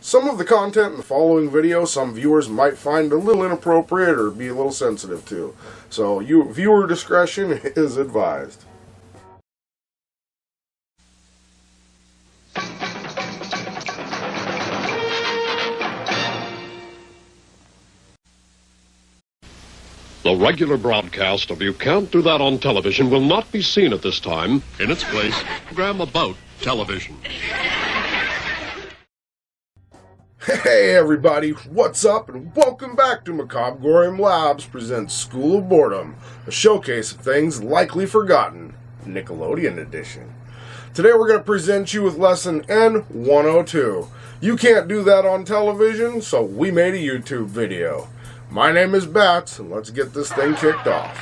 Some of the content in the following video some viewers might find a little inappropriate or be a little sensitive to, so viewer discretion is advised. The regular broadcast of You Can't Do That on Television will not be seen at this time. In its place, a program about television. Hey everybody, what's up and welcome back to Macabre'Gorium Labs presents School of Boredom, a showcase of things likely forgotten, Nickelodeon edition. Today we're going to present you with lesson N102. You can't do that on television, so we made a YouTube video. My name is Bats, and let's get this thing kicked off.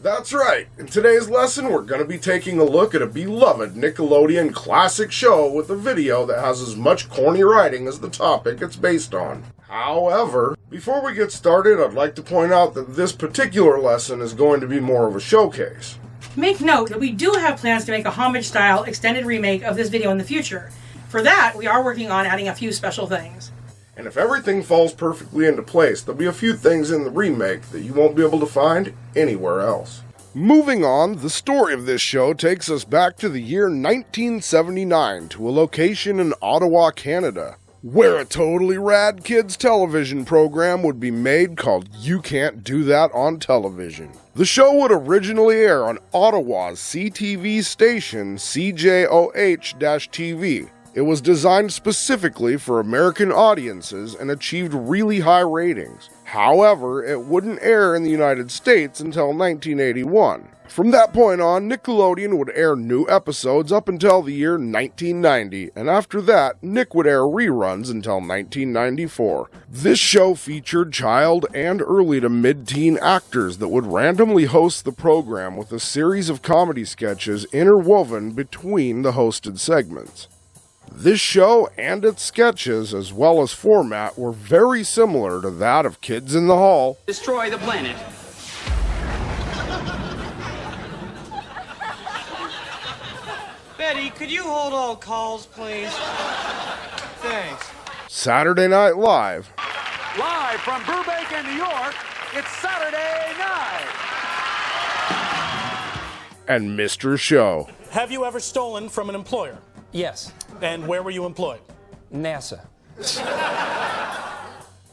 That's right, in today's lesson we're going to be taking a look at a beloved Nickelodeon classic show with a video that has as much corny writing as the topic it's based on. However, before we get started, I'd like to point out that this particular lesson is going to be more of a showcase. Make note that we do have plans to make a homage-style extended remake of this video in the future. For that, we are working on adding a few special things. And if everything falls perfectly into place, there'll be a few things in the remake that you won't be able to find anywhere else. Moving on, the story of this show takes us back to the year 1979 to a location in Ottawa, Canada, where a totally rad kids television program would be made called You Can't Do That on Television. The show would originally air on Ottawa's CTV station CJOH-TV. It was designed specifically for American audiences and achieved really high ratings. However, it wouldn't air in the United States until 1981. From that point on, Nickelodeon would air new episodes up until the year 1990, and after that, Nick would air reruns until 1994. This show featured child and early to mid-teen actors that would randomly host the program with a series of comedy sketches interwoven between the hosted segments. This show and its sketches, as well as format, were very similar to that of Kids in the Hall, Destroy the planet. Betty, could you hold all calls, please? Thanks. Saturday Night Live, Live from Burbank and New York, it's Saturday night. and Mr. Show. Have you ever stolen from an employer? Yes, And where were you employed? NASA.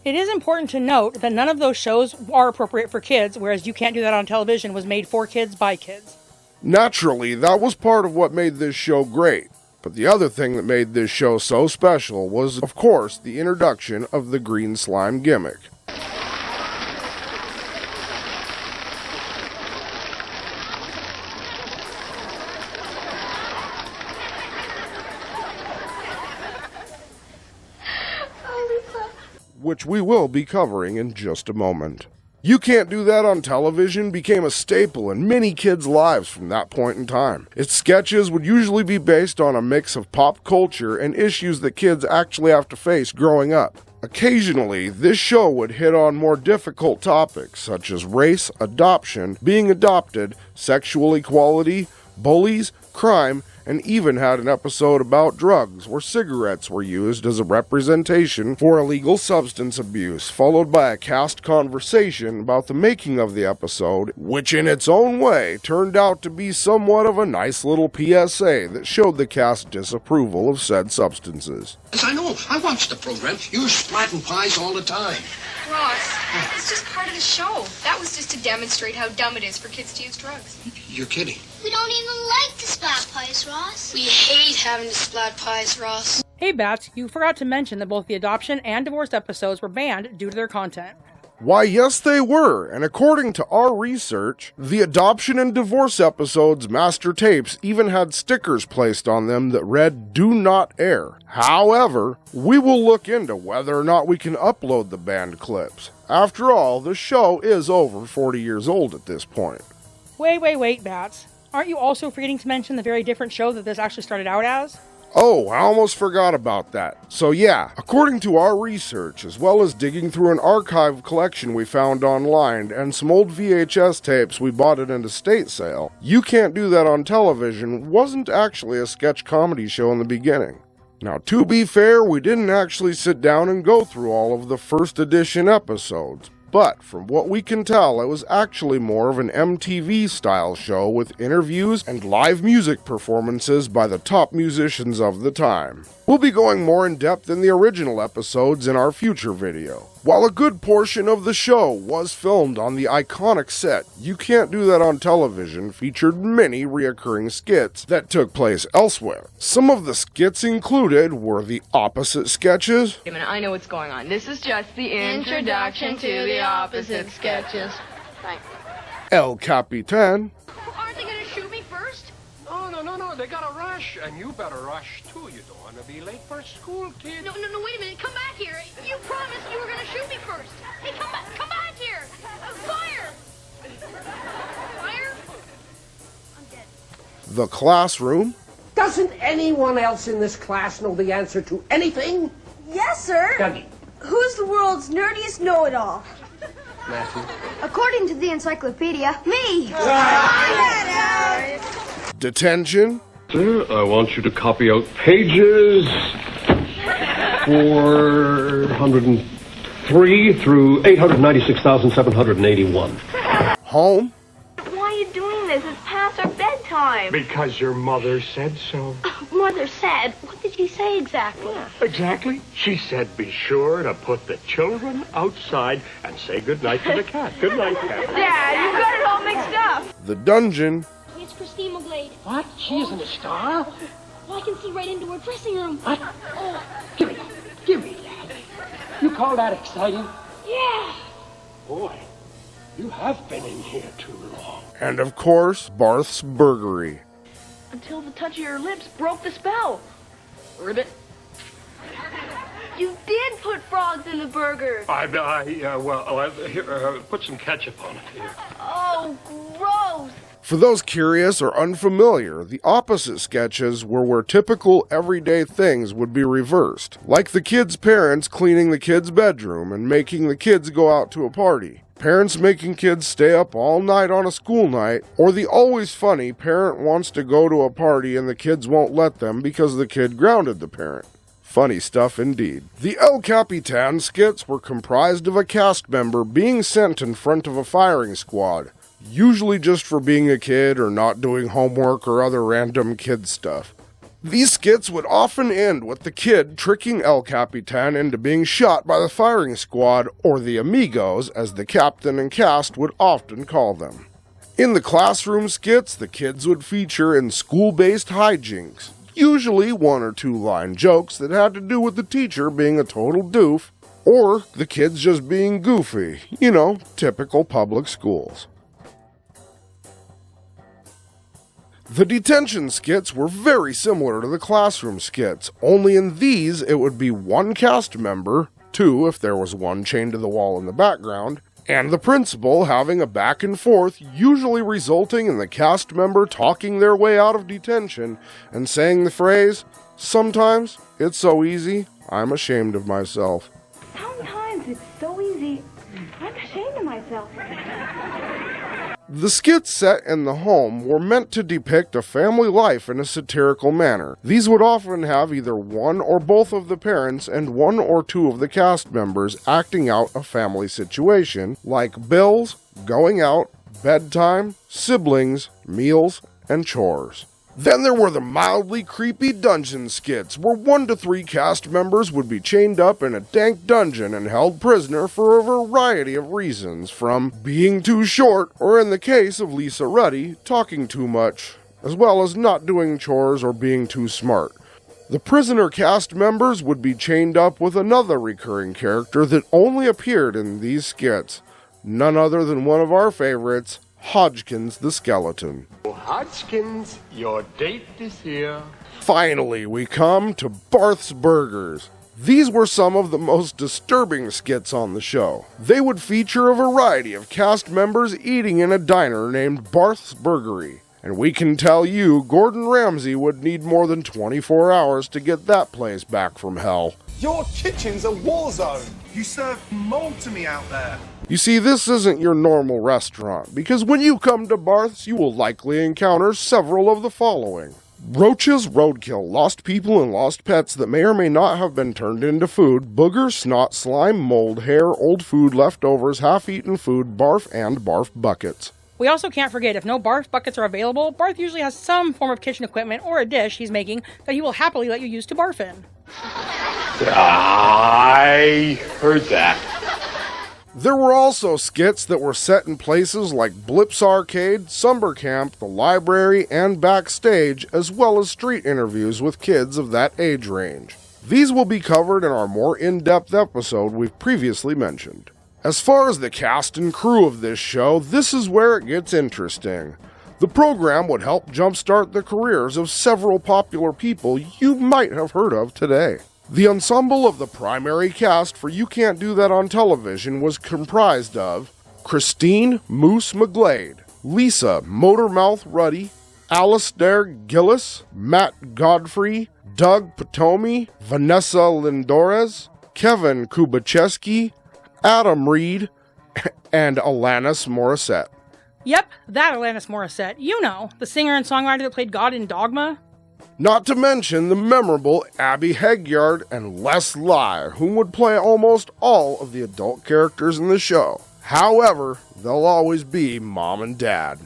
It is important to note that none of those shows are appropriate for kids, whereas You Can't Do That on Television was made for kids by kids. Naturally, that was part of what made this show great. But the other thing that made this show so special was, of course, the introduction of the green slime gimmick. Which we will be covering in just a moment. You Can't Do That on Television became a staple in many kids' lives from that point in time. Its sketches would usually be based on a mix of pop culture and issues that kids actually have to face growing up. Occasionally, this show would hit on more difficult topics such as race, adoption, being adopted, sexual equality, bullies, crime, and even had an episode about drugs where cigarettes were used as a representation for illegal substance abuse, followed by a cast conversation about the making of the episode, which in its own way turned out to be somewhat of a nice little PSA that showed the cast's disapproval of said substances. Yes, I know. I watch the program. You're splatting pies all the time. Ross, it's just part of the show. That was just to demonstrate how dumb it is for kids to use drugs. You're kidding. We don't even like the splat pies, Ross. We hate having to splat pies, Ross. Hey Bats, you forgot to mention that both the adoption and divorce episodes were banned due to their content. Why, yes they were, and according to our research, the adoption and divorce episodes' master tapes even had stickers placed on them that read, "Do not air." However, we will look into whether or not we can upload the banned clips. After all, the show is over 40 years old at this point. Wait, Bats. Aren't you also forgetting to mention the very different show that this actually started out as? Oh, I almost forgot about that. So yeah, according to our research, as well as digging through an archive collection we found online and some old VHS tapes we bought at an estate sale, You Can't Do That on Television wasn't actually a sketch comedy show in the beginning. Now, to be fair, we didn't actually sit down and go through all of the first edition episodes, but from what we can tell, it was actually more of an MTV-style show with interviews and live music performances by the top musicians of the time. We'll be going more in depth in the original episodes in our future video. While a good portion of the show was filmed on the iconic set, You Can't Do That on Television featured many reoccurring skits that took place elsewhere. Some of the skits included were the opposite sketches. Wait a minute, I know what's going on. This is just the introduction to the opposite sketches. Right. El Capitan. Aren't they gonna shoot me first? Oh, no, they gotta rush. And you better rush, too. You don't want to be late for school, kid. No, wait a minute. Come back here. You promised you were gonna shoot me first. Hey, come back here. Fire! Fire? I'm dead. The Classroom. Doesn't anyone else in this class know the answer to anything? Yes, sir. Dougie. Who's the world's nerdiest know-it-all? Matthew. According to the encyclopedia, me. Detention. Sir, I want you to copy out pages 403 through 896,781. Home. Why are you doing this? It's past our bedtime. Because your mother said so. Mother said. What did she say exactly? Exactly. She said be sure to put the children outside and say goodnight to the cat. Good night, cat. Dad, you got it all mixed up. The Dungeon. It's Christine McGlade. What? She isn't a star? Well, I can see right into her dressing room. What? Oh, Give me that. You call that exciting? yeah. Boy, you have been in here too long. And of course, Barth's Burgery. Until the touch of your lips broke the spell. Ribbit. You did put frogs in the burger. Here, put some ketchup on it here. Oh, gross. For those curious or unfamiliar, the opposite sketches were where typical everyday things would be reversed, like the kids' parents cleaning the kids' bedroom and making the kids go out to a party, parents making kids stay up all night on a school night, or the always funny parent wants to go to a party and the kids won't let them because the kid grounded the parent. Funny stuff indeed. The El Capitan skits were comprised of a cast member being sent in front of a firing squad, usually just for being a kid or not doing homework or other random kid stuff. These skits would often end with the kid tricking El Capitan into being shot by the firing squad, or the amigos, as the captain and cast would often call them. In the classroom skits, the kids would feature in school-based hijinks, usually 1 or 2 line jokes that had to do with the teacher being a total doof, or the kids just being goofy, typical public schools. The detention skits were very similar to the classroom skits, only in these it would be 1 cast member, 2 if there was one chained to the wall in the background, and the principal having a back and forth, usually resulting in the cast member talking their way out of detention and saying the phrase, "Sometimes it's so easy, I'm ashamed of myself." Sometimes it's so easy. I'm ashamed of myself. The skits set in the home were meant to depict a family life in a satirical manner. These would often have either one or both of the parents and 1 or 2 of the cast members acting out a family situation, like bills, going out, bedtime, siblings, meals, and chores. Then there were the mildly creepy dungeon skits, where 1 to 3 cast members would be chained up in a dank dungeon and held prisoner for a variety of reasons, from being too short, or in the case of Lisa Ruddy, talking too much, as well as not doing chores or being too smart. The prisoner cast members would be chained up with another recurring character that only appeared in these skits, none other than one of our favorites, Hodgkins the Skeleton. Hodgkins, your date is here. Finally, we come to Barth's Burgers. These were some of the most disturbing skits on the show. They would feature a variety of cast members eating in a diner named Barth's Burgery. And we can tell you, Gordon Ramsay would need more than 24 hours to get that place back from hell. Your kitchen's a war zone. You serve mold to me out there. You see, this isn't your normal restaurant, because when you come to Barth's, you will likely encounter several of the following. Roaches, roadkill, lost people, and lost pets that may or may not have been turned into food, booger, snot, slime, mold, hair, old food, leftovers, half-eaten food, barf, and barf buckets. We also can't forget, if no barf buckets are available, Barth usually has some form of kitchen equipment or a dish he's making that he will happily let you use to barf in. I heard that. There were also skits that were set in places like Blips Arcade, Summer Camp, the library, and backstage, as well as street interviews with kids of that age range. These will be covered in our more in-depth episode we've previously mentioned. As far as the cast and crew of this show, this is where it gets interesting. The program would help jumpstart the careers of several popular people you might have heard of today. The ensemble of the primary cast for You Can't Do That on Television was comprised of Christine Moose McGlade, Lisa Motormouth Ruddy, Alasdair Gillis, Matt Godfrey, Doug Potomi, Vanessa Lindores, Kevin Kubacheski, Adam Reed, and Alanis Morissette. Yep, that Alanis Morissette. You know, the singer and songwriter that played God in Dogma. Not to mention the memorable Abby Heggyard and Les Lye, whom would play almost all of the adult characters in the show. However, they'll always be Mom and Dad.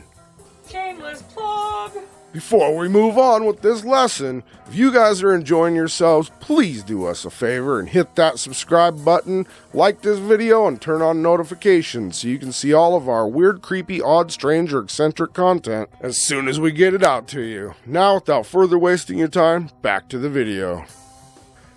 Shameless plug! Before we move on with this lesson, if you guys are enjoying yourselves, please do us a favor and hit that subscribe button, like this video, and turn on notifications so you can see all of our weird, creepy, odd, strange, or eccentric content as soon as we get it out to you. Now, without further wasting your time, back to the video.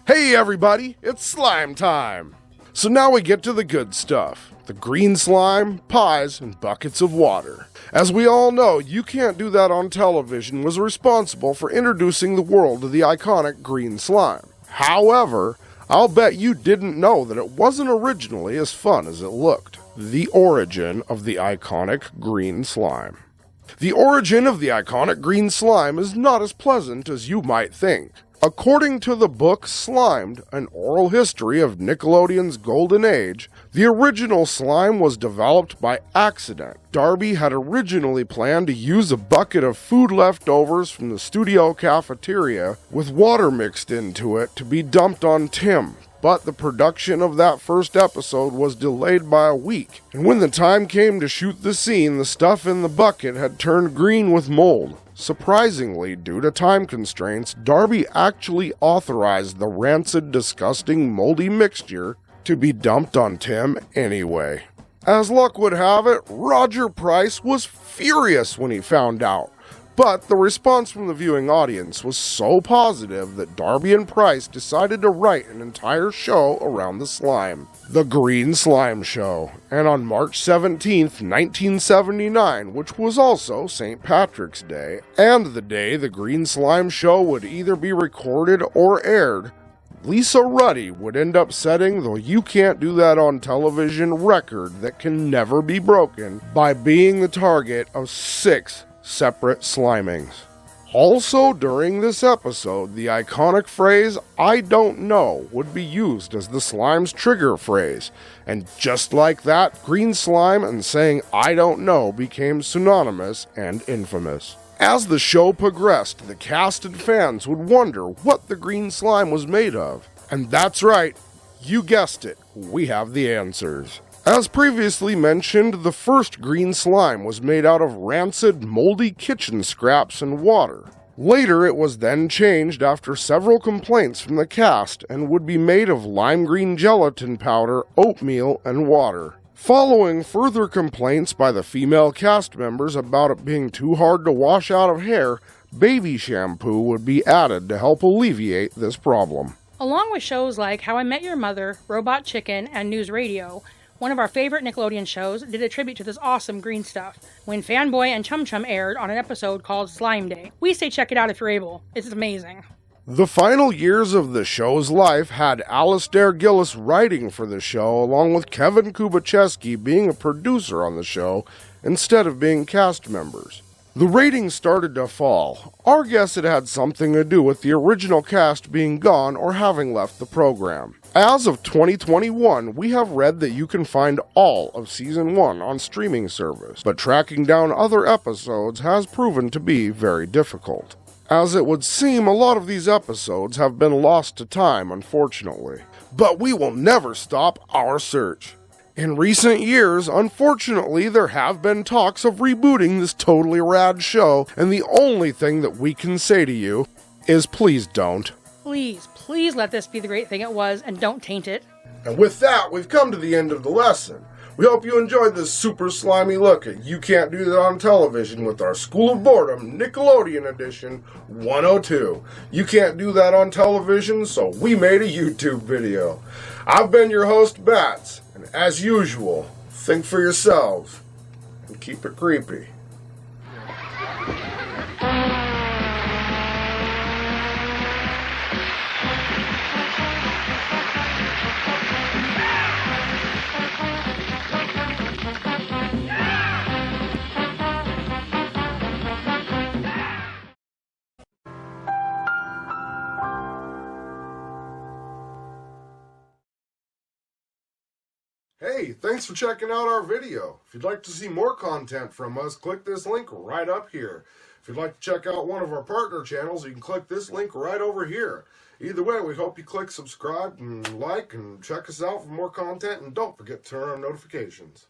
Hey everybody, it's slime time! So now we get to the good stuff. The green slime, pies, and buckets of water. As we all know, You Can't Do That on Television was responsible for introducing the world to the iconic green slime. However, I'll bet you didn't know that it wasn't originally as fun as it looked. The origin of the iconic green slime. The origin of the iconic green slime is not as pleasant as you might think. According to the book Slimed, an oral history of Nickelodeon's golden age, the original slime was developed by accident. Darby had originally planned to use a bucket of food leftovers from the studio cafeteria with water mixed into it to be dumped on Tim. But the production of that first episode was delayed by a week, and when the time came to shoot the scene, the stuff in the bucket had turned green with mold. Surprisingly, due to time constraints, Darby actually authorized the rancid, disgusting, moldy mixture to be dumped on Tim anyway. As luck would have it, Roger Price was furious when he found out. But the response from the viewing audience was so positive that Darby and Price decided to write an entire show around the slime, The Green Slime Show. And on March 17th, 1979, which was also St. Patrick's Day, and the day The Green Slime Show would either be recorded or aired, Lisa Ruddy would end up setting the You Can't Do That on Television record that can never be broken by being the target of 6 separate slimings. Also during this episode, the iconic phrase, "I don't know," would be used as the slime's trigger phrase, and just like that, green slime and saying "I don't know" became synonymous and infamous. As the show progressed, the cast and fans would wonder what the green slime was made of. And that's right, you guessed it, we have the answers. As previously mentioned, the first green slime was made out of rancid, moldy kitchen scraps and water. Later, it was then changed after several complaints from the cast and would be made of lime green gelatin powder, oatmeal, and water. Following further complaints by the female cast members about it being too hard to wash out of hair, baby shampoo would be added to help alleviate this problem. Along with shows like How I Met Your Mother, Robot Chicken, and News Radio, one of our favorite Nickelodeon shows did a tribute to this awesome green stuff when Fanboy and Chum Chum aired on an episode called Slime Day. We say check it out if you're able. It's amazing. The final years of the show's life had Alasdair Gillis writing for the show, along with Kevin Kubacheski being a producer on the show instead of being cast members. The ratings started to fall. Our guess it had something to do with the original cast being gone or having left the program. As of 2021, we have read that you can find all of Season 1 on streaming service, but tracking down other episodes has proven to be very difficult. As it would seem, a lot of these episodes have been lost to time, unfortunately. But we will never stop our search. In recent years, unfortunately, there have been talks of rebooting this totally rad show, and the only thing that we can say to you is please don't. Please let this be the great thing it was, and don't taint it. And with that, we've come to the end of the lesson. We hope you enjoyed this super slimy look at You Can't Do That on Television with our School of Boredom Nickelodeon Edition 102. You can't do that on television, so we made a YouTube video. I've been your host, Bats, and as usual, think for yourselves and keep it creepy. Hey, thanks for checking out our video. If you'd like to see more content from us, click this link right up here. If you'd like to check out one of our partner channels, you can click this link right over here. Either way, we hope you click subscribe and like and check us out for more content, and don't forget to turn on notifications.